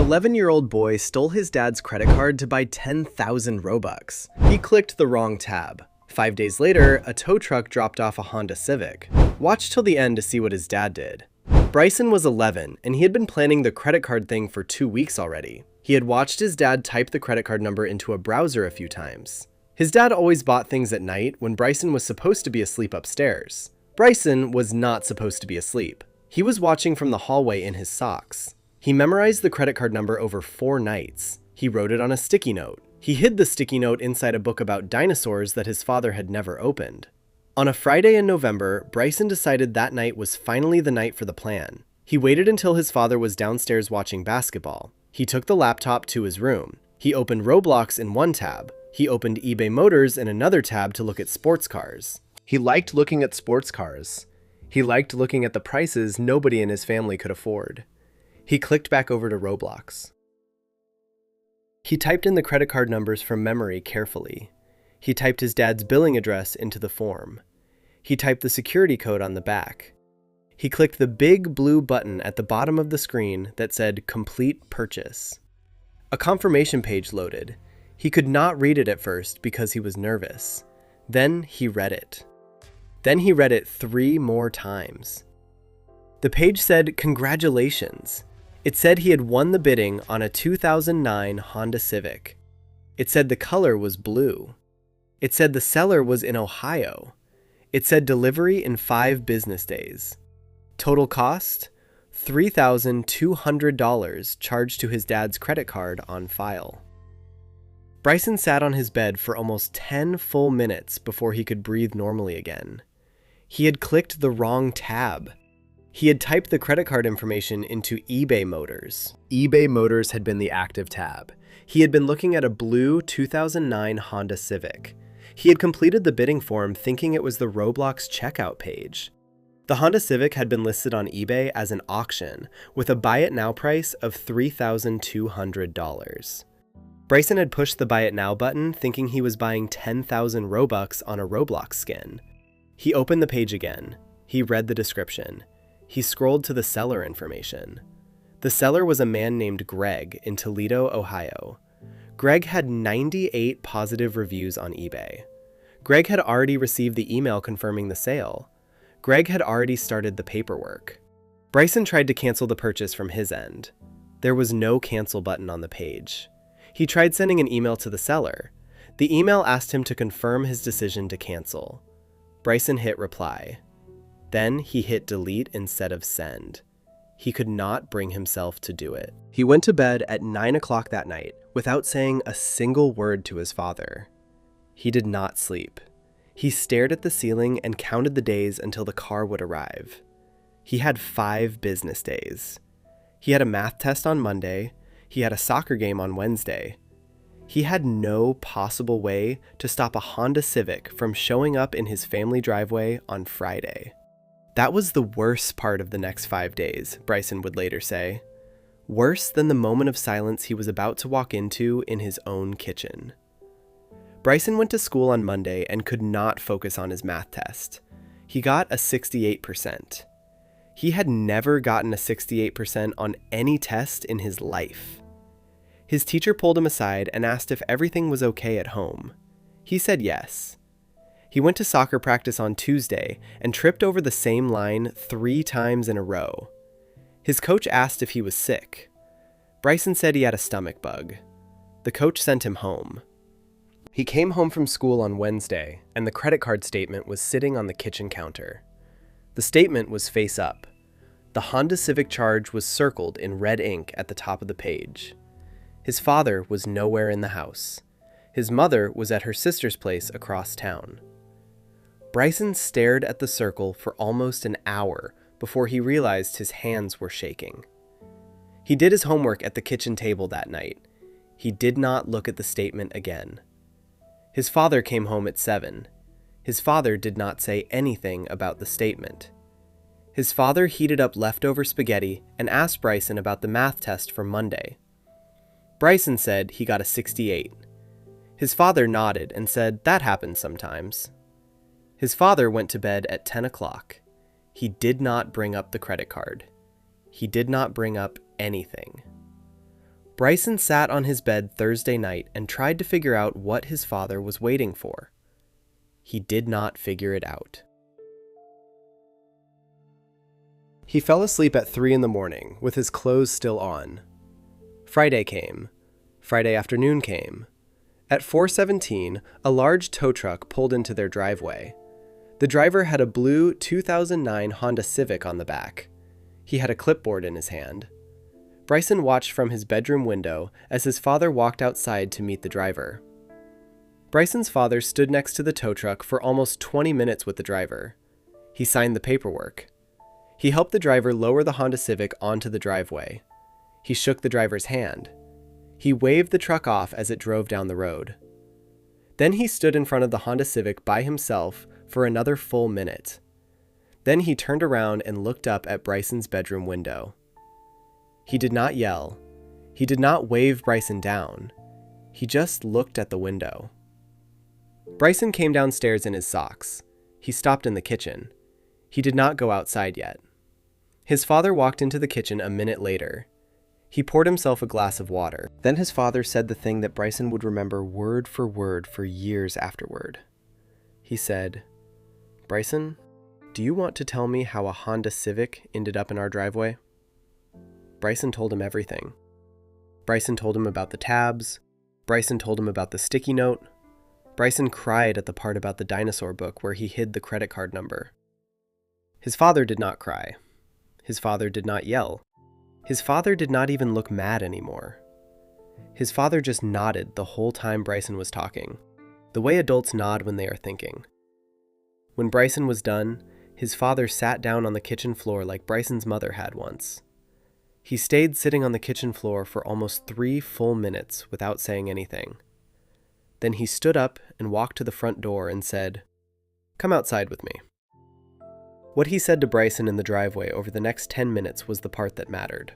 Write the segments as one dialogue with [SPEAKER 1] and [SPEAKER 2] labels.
[SPEAKER 1] 11-year-old boy stole his dad's credit card to buy 10,000 Robux. He clicked the wrong tab. 5 days later, a tow truck dropped off a Honda Civic. Watch till the end to see what his dad did. Bryson was 11, and he had been planning the credit card thing for 2 weeks already. He had watched his dad type the credit card number into a browser a few times. His dad always bought things at night when Bryson was supposed to be asleep upstairs. Bryson was not supposed to be asleep. He was watching from the hallway in his socks. He memorized the credit card number over 4 nights. He wrote it on a sticky note. He hid the sticky note inside a book about dinosaurs that his father had never opened. On a Friday in November, Bryson decided that night was finally the night for the plan. He waited until his father was downstairs watching basketball. He took the laptop to his room. He opened Roblox in one tab. He opened eBay Motors in another tab to look at sports cars. He liked looking at sports cars. He liked looking at the prices nobody in his family could afford. He clicked back over to Roblox. He typed in the credit card numbers from memory carefully. He typed his dad's billing address into the form. He typed the security code on the back. He clicked the big blue button at the bottom of the screen that said Complete Purchase. A confirmation page loaded. He could not read it at first because he was nervous. Then he read it. Then he read it 3 more times. The page said, "Congratulations." It said he had won the bidding on a 2009 Honda Civic. It said the color was blue. It said the seller was in Ohio. It said delivery in 5 business days. Total cost? $3,200 charged to his dad's credit card on file. Bryson sat on his bed for almost 10 full minutes before he could breathe normally again. He had clicked the wrong tab. He had typed the credit card information into eBay Motors. eBay Motors had been the active tab. He had been looking at a blue 2009 Honda Civic. He had completed the bidding form thinking it was the Roblox checkout page. The Honda Civic had been listed on eBay as an auction with a buy it now price of $3,200. Bryson had pushed the buy it now button thinking he was buying 10,000 Robux on a Roblox skin. He opened the page again. He read the description. He scrolled to the seller information. The seller was a man named Greg in Toledo, Ohio. Greg had 98 positive reviews on eBay. Greg had already received the email confirming the sale. Greg had already started the paperwork. Bryson tried to cancel the purchase from his end. There was no cancel button on the page. He tried sending an email to the seller. The email asked him to confirm his decision to cancel. Bryson hit reply. Then he hit delete instead of send. He could not bring himself to do it. He went to bed at 9 o'clock that night without saying a single word to his father. He did not sleep. He stared at the ceiling and counted the days until the car would arrive. He had 5 business days. He had a math test on Monday. He had a soccer game on Wednesday. He had no possible way to stop a Honda Civic from showing up in his family driveway on Friday. That was the worst part of the next 5 days, Bryson would later say. Worse than the moment of silence he was about to walk into in his own kitchen. Bryson went to school on Monday and could not focus on his math test. He got a 68%. He had never gotten a 68% on any test in his life. His teacher pulled him aside and asked if everything was okay at home. He said yes. He went to soccer practice on Tuesday and tripped over the same line 3 times in a row. His coach asked if he was sick. Bryson said he had a stomach bug. The coach sent him home. He came home from school on Wednesday, and the credit card statement was sitting on the kitchen counter. The statement was face up. The Honda Civic charge was circled in red ink at the top of the page. His father was nowhere in the house. His mother was at her sister's place across town. Bryson stared at the circle for almost an hour before he realized his hands were shaking. He did his homework at the kitchen table that night. He did not look at the statement again. His father came home at 7. His father did not say anything about the statement. His father heated up leftover spaghetti and asked Bryson about the math test for Monday. Bryson said he got a 68. His father nodded and said that happens sometimes. His father went to bed at 10 o'clock. He did not bring up the credit card. He did not bring up anything. Bryson sat on his bed Thursday night and tried to figure out what his father was waiting for. He did not figure it out. He fell asleep at 3 in the morning with his clothes still on. Friday came. Friday afternoon came. At 4:17, a large tow truck pulled into their driveway. The driver had a blue 2009 Honda Civic on the back. He had a clipboard in his hand. Bryson watched from his bedroom window as his father walked outside to meet the driver. Bryson's father stood next to the tow truck for almost 20 minutes with the driver. He signed the paperwork. He helped the driver lower the Honda Civic onto the driveway. He shook the driver's hand. He waved the truck off as it drove down the road. Then he stood in front of the Honda Civic by himself for another full minute. Then he turned around and looked up at Bryson's bedroom window. He did not yell. He did not wave Bryson down. He just looked at the window. Bryson came downstairs in his socks. He stopped in the kitchen. He did not go outside yet. His father walked into the kitchen a minute later. He poured himself a glass of water. Then his father said the thing that Bryson would remember word for years afterward. He said, "Bryson, do you want to tell me how a Honda Civic ended up in our driveway?" Bryson told him everything. Bryson told him about the tabs. Bryson told him about the sticky note. Bryson cried at the part about the dinosaur book where he hid the credit card number. His father did not cry. His father did not yell. His father did not even look mad anymore. His father just nodded the whole time Bryson was talking, the way adults nod when they are thinking. When Bryson was done, his father sat down on the kitchen floor like Bryson's mother had once. He stayed sitting on the kitchen floor for almost 3 full minutes without saying anything. Then he stood up and walked to the front door and said, "Come outside with me." What he said to Bryson in the driveway over the next 10 minutes was the part that mattered.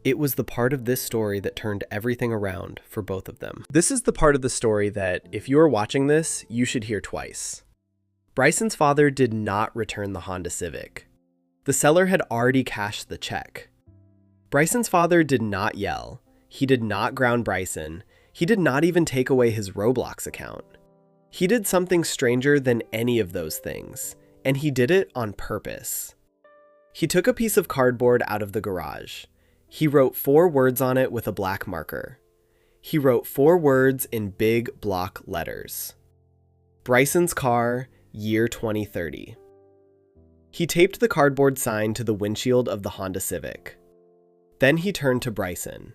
[SPEAKER 1] It was the part of this story that turned everything around for both of them. This is the part of the story that, if you are watching this, you should hear twice. Bryson's father did not return the Honda Civic. The seller had already cashed the check. Bryson's father did not yell. He did not ground Bryson. He did not even take away his Roblox account. He did something stranger than any of those things, and he did it on purpose. He took a piece of cardboard out of the garage. He wrote 4 words on it with a black marker. He wrote 4 words in big block letters. Bryson's car, year 2030. He taped the cardboard sign to the windshield of the Honda Civic. Then he turned to Bryson.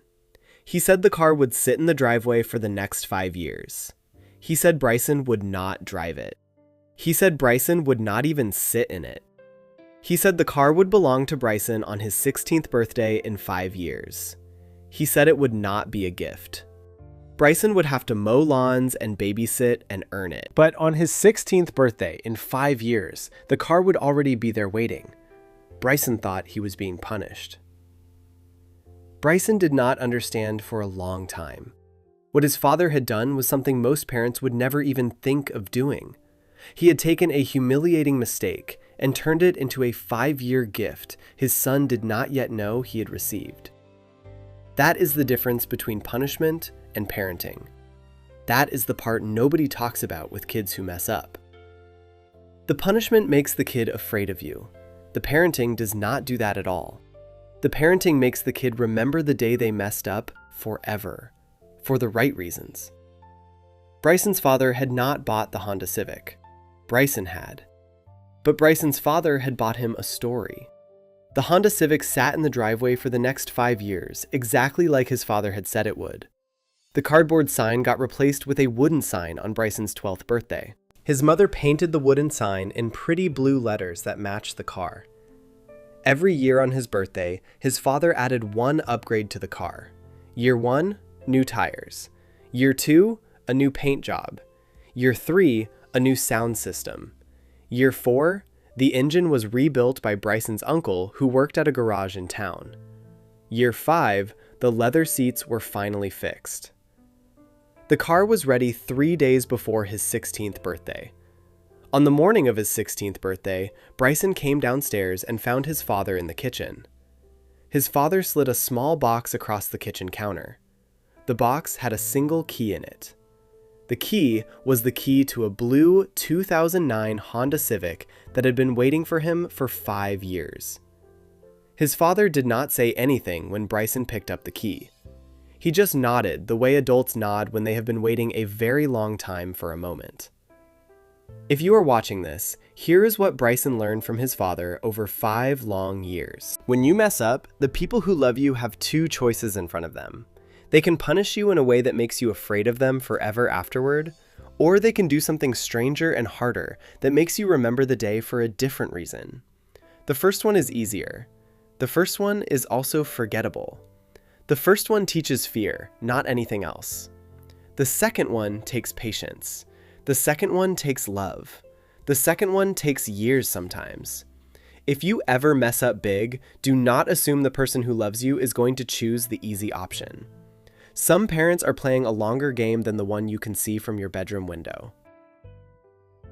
[SPEAKER 1] He said the car would sit in the driveway for the next 5 years. He said Bryson would not drive it. He said Bryson would not even sit in it. He said the car would belong to Bryson on his 16th birthday in 5 years. He said it would not be a gift. Bryson would have to mow lawns and babysit and earn it. But on his 16th birthday in 5 years, the car would already be there waiting. Bryson thought he was being punished. Bryson did not understand for a long time. What his father had done was something most parents would never even think of doing. He had taken a humiliating mistake and turned it into a 5-year gift his son did not yet know he had received. That is the difference between punishment and parenting. That is the part nobody talks about with kids who mess up. The punishment makes the kid afraid of you. The parenting does not do that at all. The parenting makes the kid remember the day they messed up forever, for the right reasons. Bryson's father had not bought the Honda Civic. Bryson had. But Bryson's father had bought him a story. The Honda Civic sat in the driveway for the next 5 years, exactly like his father had said it would. The cardboard sign got replaced with a wooden sign on Bryson's 12th birthday. His mother painted the wooden sign in pretty blue letters that matched the car. Every year on his birthday, his father added 1 upgrade to the car. Year 1, new tires. Year 2, a new paint job. Year 3, a new sound system. Year 4, the engine was rebuilt by Bryson's uncle who worked at a garage in town. Year 5, the leather seats were finally fixed. The car was ready 3 days before his 16th birthday. On the morning of his 16th birthday, Bryson came downstairs and found his father in the kitchen. His father slid a small box across the kitchen counter. The box had a single key in it. The key was the key to a blue 2009 Honda Civic that had been waiting for him for 5 years. His father did not say anything when Bryson picked up the key. He just nodded the way adults nod when they have been waiting a very long time for a moment. If you are watching this, here is what Bryson learned from his father over 5 long years. When you mess up, the people who love you have 2 choices in front of them. They can punish you in a way that makes you afraid of them forever afterward, or they can do something stranger and harder that makes you remember the day for a different reason. The first one is easier. The first one is also forgettable. The first one teaches fear, not anything else. The second one takes patience. The second one takes love. The second one takes years sometimes. If you ever mess up big, do not assume the person who loves you is going to choose the easy option. Some parents are playing a longer game than the one you can see from your bedroom window.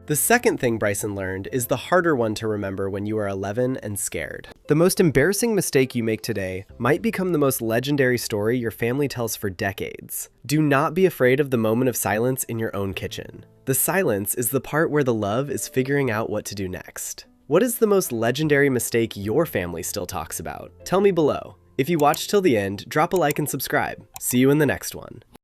[SPEAKER 1] The second thing Bryson learned is the harder one to remember when you are 11 and scared. The most embarrassing mistake you make today might become the most legendary story your family tells for decades. Do not be afraid of the moment of silence in your own kitchen. The silence is the part where the love is figuring out what to do next. What is the most legendary mistake your family still talks about? Tell me below. If you watched till the end, drop a like and subscribe. See you in the next one.